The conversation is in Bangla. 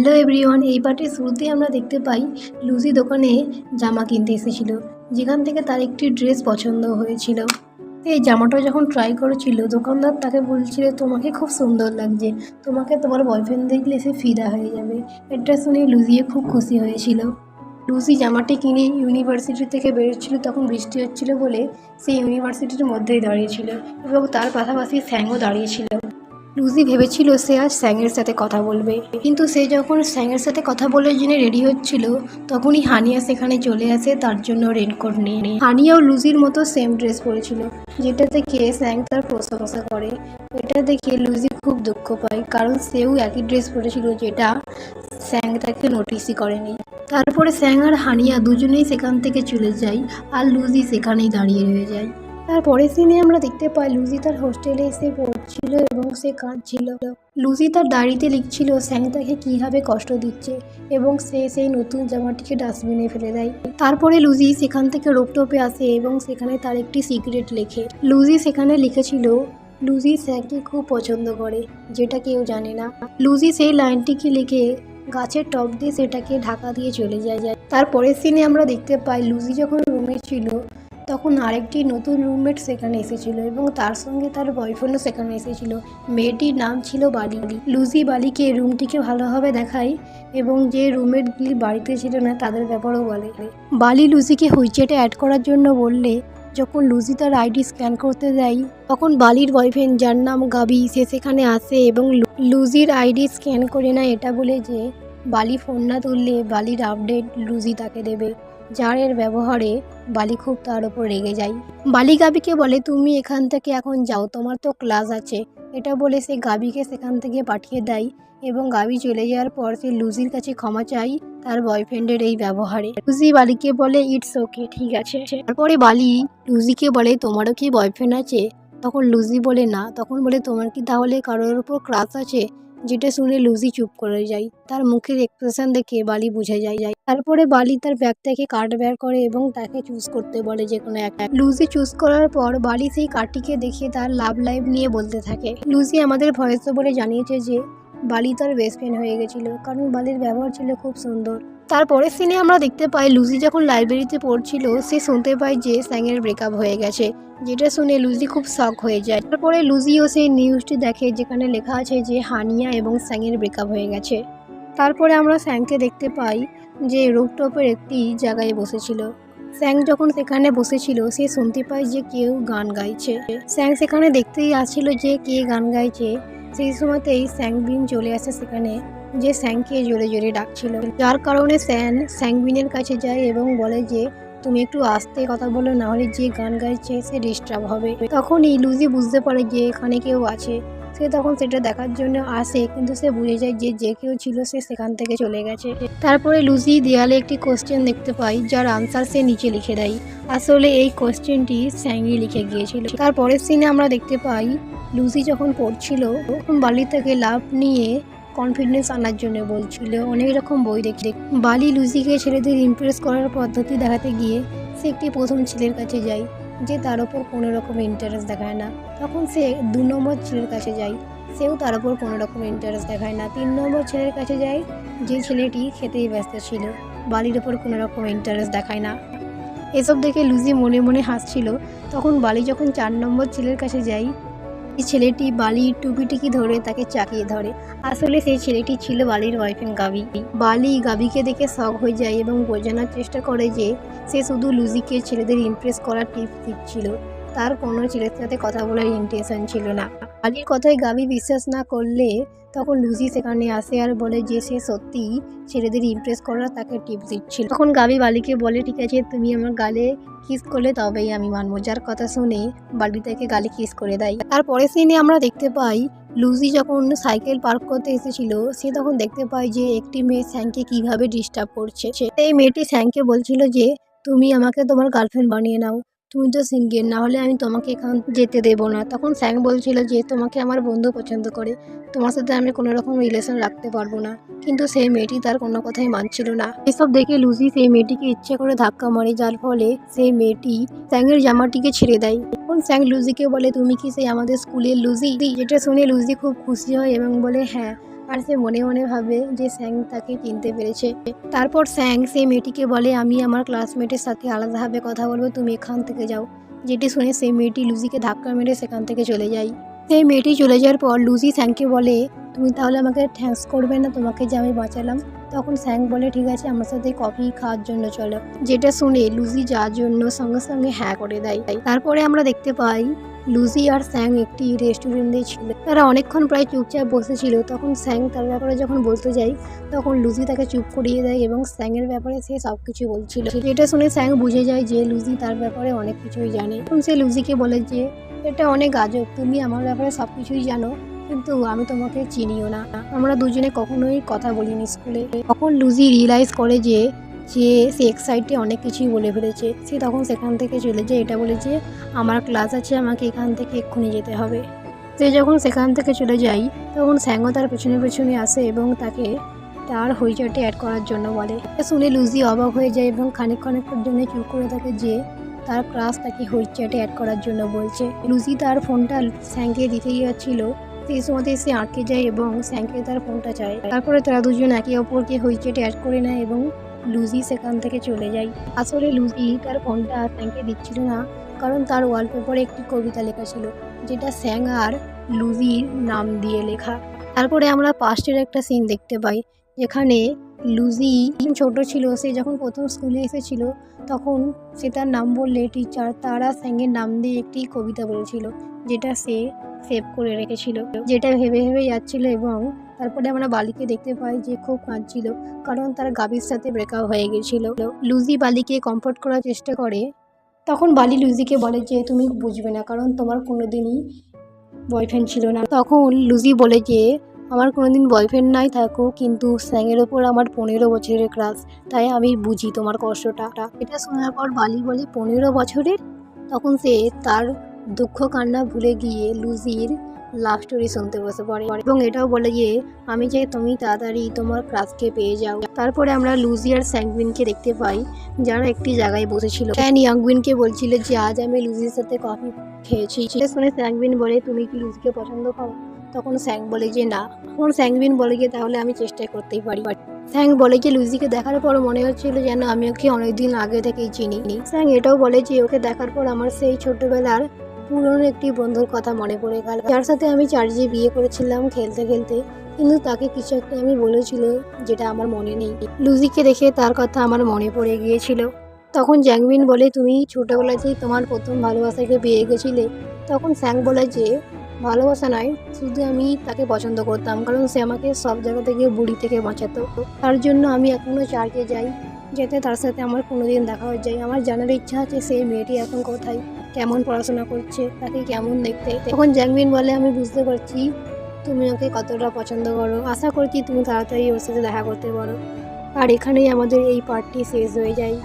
হ্যালো এভরিওয়ান, এই পার্টির শুরুতেই আমরা দেখতে পাই লুজি দোকানে জামা কিনতে এসেছিল, যেখান থেকে তার একটি ড্রেস পছন্দ হয়েছিল। এই জামাটা যখন ট্রাই করেছিল, দোকানদার তাকে বলছিল তোমাকে খুব সুন্দর লাগছে, তোমাকে তোমার বয়ফ্রেন্ড দেখলে সে ফিদা হয়ে যাবে। এটা শুনে লুজিও খুব খুশি হয়েছিল। লুজি জামাটি কিনে ইউনিভার্সিটি থেকে বেরোচ্ছিল, তখন বৃষ্টি হচ্ছিল বলে সে ইউনিভার্সিটির মধ্যেই দাঁড়িয়েছিল এবং তার পাশাপাশি স্যাংও দাঁড়িয়েছিল। লুজি ভেবেছিল সে আজ স্যাংয়ের সাথে কথা বলবে, কিন্তু সে যখন স্যাংয়ের সাথে কথা বলার জন্য রেডি হচ্ছিল, তখনই হানিয়া সেখানে চলে আসে তার জন্য রেনকোট নিয়ে। হানিয়াও লুজির মতো সেম ড্রেস পরেছিল, যেটা দেখে স্যাং তার প্রশংসা করে। এটা দেখে লুজি খুব দুঃখ পায়, কারণ সেও একই ড্রেস পরেছিল, যেটা স্যাং তাকে নোটিসই করেনি। তারপরে স্যাং আর হানিয়া দুজনেই সেখান থেকে চলে যায়, আর লুজি সেখানেই দাঁড়িয়ে রয়ে যায়। তারপরের সিনে আমরা দেখতে পাই লুজি তার হোস্টেলে এসে পড়ছিল এবং সে কাঁদছিল। লুজি তার ডায়েরিতে লিখছিল স্যাং তাকে কীভাবে কষ্ট দিচ্ছে এবং সে সেই নতুন জামাটিকে ডাস্টবিনে ফেলে দেয়। তারপরে লুজি সেখান থেকে রোপটপে আসে এবং সেখানে তার একটি সিক্রেট লেখে। লুজি সেখানে লিখেছিল লুজি স্যাংকে খুব পছন্দ করে, যেটা কেউ জানে না। লুজি সেই লাইনটিকে লিখে গাছের টপ দিয়ে সেটাকে ঢাকা দিয়ে চলে যায়। তারপরের সিনে আমরা দেখতে পাই লুজি যখন রুমে ছিল, তখন আরেকটি নতুন রুমমেট সেখানে এসেছিল এবং তার সঙ্গে তার বয়ফ্রেন্ডও সেখানে এসেছিল। মেয়েটির নাম ছিল বালি। লুজি বালিকে রুমটিকে ভালোভাবে দেখায় এবং যে রুমমেটগুলি বাড়িতে ছিল না তাদের ব্যাপারেও বলে। বালি লুজিকে হুইচ্যাটে অ্যাড করার জন্য বললে, যখন লুজি তার আইডি স্ক্যান করতে যায়, তখন বালির বয়ফ্রেন্ড, যার নাম গাবি, সে সেখানে আসে এবং লুজির আইডি স্ক্যান করে না এটা বলে যে বালি ফোন না তুললে বালির আপডেট লুজি তাকে দেবে। যার এর ব্যবহারে বালি খুব তার ওপর রেগে যায়। বালি গাবিকে বলে তুমি এখান থেকে এখন যাও, তোমার তো ক্লাস আছে। এটা বলে সে গাবিকে সেখান থেকে পাঠিয়ে দেয় এবং গাবি চলে যাওয়ার পর সে লুজির কাছে ক্ষমা চাই তার বয়ফ্রেন্ডের এই ব্যবহারে। লুজি বালিকে বলে ইটস ওকে, ঠিক আছে। তারপরে বালি লুজিকে বলে তোমারও কি বয়ফ্রেন্ড আছে? তখন লুজি বলে না। তখন বলে তোমার কি তাহলে কারোর উপর ক্রাশ আছে? যেটা শুনে লুজি চুপ করে যায়। তার মুখের এক্সপ্রেশন দেখে বালি বুঝে যায়। তারপরে বালি তার ব্যাগ থেকে কার্ড বের করে এবং তাকে চুজ করতে বলে যে কোনো একটা। লুজি চুজ করার পর বালি সেই কার্ডটিকে দেখে তার লাভ লাইফ নিয়ে বলতে থাকে। লুজি আমাদের ভয়েস ওভারে জানিয়েছে যে বালি তার বেস্ট ফ্রেন্ড হয়ে গেছিল, কারণ বালির ব্যবহার ছিল খুব সুন্দর। তারপরের সিনে আমরা দেখতে পাই লুজি যখন লাইব্রেরিতে পড়ছিল, সে শুনতে পায় যে স্যাংয়ের ব্রেকআপ হয়ে গেছে, যেটা শুনে লুজি খুব শক হয়ে যায়। তারপরে লুজিও সেই নিউজটি দেখে যেখানে লেখা আছে যে হানিয়া এবং স্যাংয়ের ব্রেকআপ হয়ে গেছে। তারপরে আমরা স্যাংকে দেখতে পাই যে রুফটপের একটি জায়গায় বসেছিল। স্যাং যখন সেখানে বসেছিল, সে শুনতে পায় যে কেউ গান গাইছে। স্যাং সেখানে দেখতেই আসছিল যে কে গান গাইছে। সেই সময়তেই স্যাংবিন চলে আসে সেখানে, যে স্যাংকে জোরে জোরে ডাকছিল। যার কারণে স্যাংবিনের কাছে যায় এবং বলে যে তুমি একটু আস্তে কথা বলো, না হলে যে গান গাইছে সে ডিস্টার্ব হবে। তখনই লুজি বুঝতে পারে যে এখানে কেউ আছে। সে তখন সেটা দেখার জন্য আসে, কিন্তু সে বুঝে যায় যে কেউ ছিল সে সেখান থেকে চলে গেছে। তারপরে লুজি দেয়ালে একটি কোশ্চেন দেখতে পাই, যার আনসার সে নিচে লিখে দেয়। আসলে এই কোশ্চেনটি স্যাংই লিখে গিয়েছিল। তারপরের সিনে আমরা দেখতে পাই লুজি যখন পড়ছিল, তখন বালি তাকে লাভ নিয়ে কনফিডেন্স আনার জন্য বলছিল অনেক রকম বই দেখে। বালি লুজিকে ছেলেদের ইমপ্রেস করার পদ্ধতি দেখাতে গিয়ে সে একটি প্রথম ছেলের কাছে যায়, যে তার ওপর কোনো রকম ইন্টারেস্ট দেখায় না। তখন সে 2 নম্বর ছেলের কাছে যায়, সেও তার ওপর কোনো রকম ইন্টারেস্ট দেখায় না। 3 নম্বর ছেলের কাছে যায়, যে ছেলেটি খেতেই ব্যস্ত ছিল, বালির ওপর কোনো রকম ইন্টারেস্ট দেখায় না। এসব দেখে লুজি মনে মনে হাসছিল। তখন বালি যখন 4 নম্বর ছেলের কাছে যায়, এই ছেলেটি বালির টুপিটিকি ধরে তাকে চাকিয়ে ধরে। আসলে সেই ছেলেটি ছিল বালির বয়ফ্রেন্ড গাবি। বালি গাবিকে দেখে শক হয়ে যায় এবং বোঝানোর চেষ্টা করে যে সে শুধু লুজিকে ছেলেদের ইমপ্রেস করার টিপস দিচ্ছিল, তার কোনো ছেলের সাথে কথা বলার ইন্টেনশন ছিল না। বালির কথায় গাবি বিশ্বাস না করলে তখন লুজি সেখানে আসে আর বলে যে সে সত্যি ছেলেদের ইমপ্রেস করার তাকে টিপস দিচ্ছিল। তখন গাবি বালিকে বলে ঠিক আছে, তুমি আমার গালে কিস করলে তবেই আমি মানবো। যার কথা শুনে বালি তাকে গালে কিস করে দেয়। তারপরে সিনে আমরা দেখতে পাই লুজি যখন সাইকেল পার্ক করতে এসেছিল, সে তখন দেখতে পায় যে একটি মেয়ে স্যাংকে কিভাবে ডিস্টার্ব করছে। এই মেয়েটি স্যাংকে বলছিল যে তুমি আমাকে তোমার গার্লফ্রেন্ড বানিয়ে নাও, তুমি তো সিঙ্গেল, না হলে আমি তোমাকে এখান যেতে দেবো না। তখন স্যাং বলছিল যে তোমাকে আমার বন্ধু পছন্দ করে, তোমার সাথে আমি কোনো রকম রিলেশন রাখতে পারবো না। কিন্তু সেই মেয়েটি তার কোনো কথাই মানছিল না। এসব দেখে লুজি সেই মেয়েটিকে ইচ্ছে করে ধাক্কা মারে, যার ফলে সেই মেয়েটি স্যাংয়ের জামাটিকে ছেড়ে দেয়। তখন স্যাং লুজিকে বলে তুমি কি সেই আমাদের স্কুলের লুজি? যেটা শুনে লুজি খুব খুশি হয় এবং বলে হ্যাঁ, আর সে মনে মনে ভাবে যে স্যাং তাকে চিনতে পেরেছে। তারপর স্যাং সেই মেয়েটিকে বলে, আমি আমার ক্লাসমেটের সাথে আলাদাভাবে কথা বলবো, তুমি এখান থেকে যাও। যেটি শুনে সেই মেয়েটি লুজিকে ধাক্কা মেরে সেখান থেকে চলে যায়। সেই মেয়েটি চলে যাওয়ার পর লুজি স্যাংকে বলে, তুমি তাহলে আমাকে থ্যাঙ্কস করবে না, তোমাকে যে আমি বাঁচালাম? তখন স্যাং বলে, ঠিক আছে, আমার সাথে কফি খাওয়ার জন্য চলো। যেটা শুনে লুজি যাওয়ার জন্য সঙ্গে সঙ্গে হ্যাঁ করে দেয়। তারপরে আমরা দেখতে পাই লুজি আর স্যাং একটি রেস্টুরেন্টে ছিল। তারা অনেকক্ষণ প্রায় চুপচাপ বসেছিল। তখন স্যাং তার ব্যাপারে যখন বলতে যায়, তখন লুজি তাকে চুপ করিয়ে দেয় এবং স্যাংয়ের ব্যাপারে সে সবকিছু বলছিল। যেটা শুনে স্যাং বুঝে যায় যে লুজি তার ব্যাপারে অনেক কিছুই জানে। তখন সে লুজিকে বলে যে এটা অনেক আজব, তুমি আমার ব্যাপারে সবকিছুই জানো কিন্তু আমি তোমাকে চিনিও না, আমরা দুজনে কখনোই কথা বলিনি স্কুলে। তখন লুজি রিয়েলাইজ করে যে সে এক্সাইটে অনেক কিছুই বলে ফেলেছে। সে তখন সেখান থেকে চলে যায়, এটা বলে যে আমার ক্লাস আছে, আমাকে এখান থেকে এক্ষুনি যেতে হবে। সে যখন সেখান থেকে চলে যায় তখন স্যাংও তার পেছনে পেছনে আসে এবং তাকে তার হইচটে অ্যাড করার জন্য বলে। শুনে লুজি অবাক হয়ে যায় এবং খানিকক্ষণের জন্য চুপ করে থাকে যে তার ক্লাস তাকে হইচটে অ্যাড করার জন্য বলছে। লুজি তার ফোনটা স্যাংকে দিতে যাচ্ছিল, সেই সময়তে সে আটকে যায় এবং স্যাংকে তার ফোনটা চায়। তারপরে তারা দুজন একে অপরকে হইচটে অ্যাড করে নেয় এবং লুজি সেখান থেকে চলে যায়। আসলে লুজি তার ফোনটা স্যাংকে দিচ্ছিল না, কারণ তার ওয়ালপেপারে একটি কবিতা লেখা ছিল, যেটা স্যাং আর লুজির নাম দিয়ে লেখা। তারপরে আমরা পাস্টের একটা সিন দেখতে পাই, যেখানে লুজি ছোট ছিল। সে যখন প্রথম স্কুলে এসেছিল তখন সে তার নাম বললে টিচার তারা স্যাংয়ের নাম দিয়ে একটি কবিতা বলেছিল, যেটা সে সেভ করে রেখেছিল, যেটা ভেবে ভেবে যাচ্ছিল। এবং তারপরে আমরা বালিকে দেখতে পাই যে খুব কাঁদছিল, কারণ তার গাবির সাথে ব্রেকআপ হয়ে গেছিল। লুজি বালিকে কমফোর্ট করার চেষ্টা করে। তখন বালি লুজিকে বলে যে তুমি বুঝবে না, কারণ তোমার কোনোদিনই বয়ফ্রেন্ড ছিল না। তখন লুজি বলে যে আমার কোনোদিন বয়ফ্রেন্ড নাই থাকুক, কিন্তু স্যাংয়ের ওপর আমার 15 বছরের ক্রাশ, তাই আমি বুঝি তোমার কষ্টটা। এটা শোনার পর বালি বলে 15 বছরের? তখন সে তার দুঃখ কান্না ভুলে গিয়ে লুজির লাভ স্টোরি শুনতে বসে পড়ে এবং এটাও বলে যে আমি চাই তুমি তাড়াতাড়ি তোমার ক্রাশকে পেয়ে যাও। তারপরে আমরা লুজি আর স্যাংবিনকে দেখতে পাই, যারা একটি জায়গায় বসেছিল। স্যান ইয়াংবিনকে বলছিল যে আজ আমি লুজির সাথে কফি খেয়েছি। সেটা শুনে স্যাংবিন বলে, তুমি কি লুজিকে পছন্দ করো? তখন স্যাং বলে যে না। তখন স্যাংবিন বলে যে তাহলে আমি চেষ্টা করতেই পারি। স্যাং বলে যে লুজিকে দেখার পর মনে হচ্ছিল যেন আমি ওকে অনেকদিন আগে থেকেই চিনি। স্যাং এটাও বলে যে ওকে দেখার পর আমার সেই ছোটবেলার পুরনো একটি বন্ধুর কথা মনে পড়ে গেল, যার সাথে আমি চার্জে বিয়ে করেছিলাম খেলতে খেলতে, কিন্তু তাকে কিছু একটা আমি বলেছিল যেটা আমার মনে নেই। লুজিকে দেখে তার কথা আমার মনে পড়ে গিয়েছিল। তখন জ্যাংমিন বলে, তুমি ছোটবেলাতেই তোমার প্রথম ভালোবাসাকে পেয়ে গেছিলে? তখন স্যাং বলে যে ভালোবাসা নয়, শুধু আমি তাকে পছন্দ করতাম, কারণ সে আমাকে সব জায়গা থেকে বুড়ি থেকে বাঁচাতো। তার জন্য আমি এখনও চার্চে যাই, যাতে তার সাথে আমার কোনোদিন দেখা হয়ে যায়। আমার জানার ইচ্ছা আছে সেই মেয়েটি এখন কোথায়, কেমন পড়াশোনা করছে, তাকে কেমন দেখতে। তখন জ্যাংমিন বলে, আমি বুঝতে পারছি তুমি ওকে কতটা পছন্দ করো, আশা করছি তুমি তাড়াতাড়ি ওর সাথে দেখা করতে পারো। আর এখানেই আমাদের এই পার্টটি শেষ হয়ে যায়।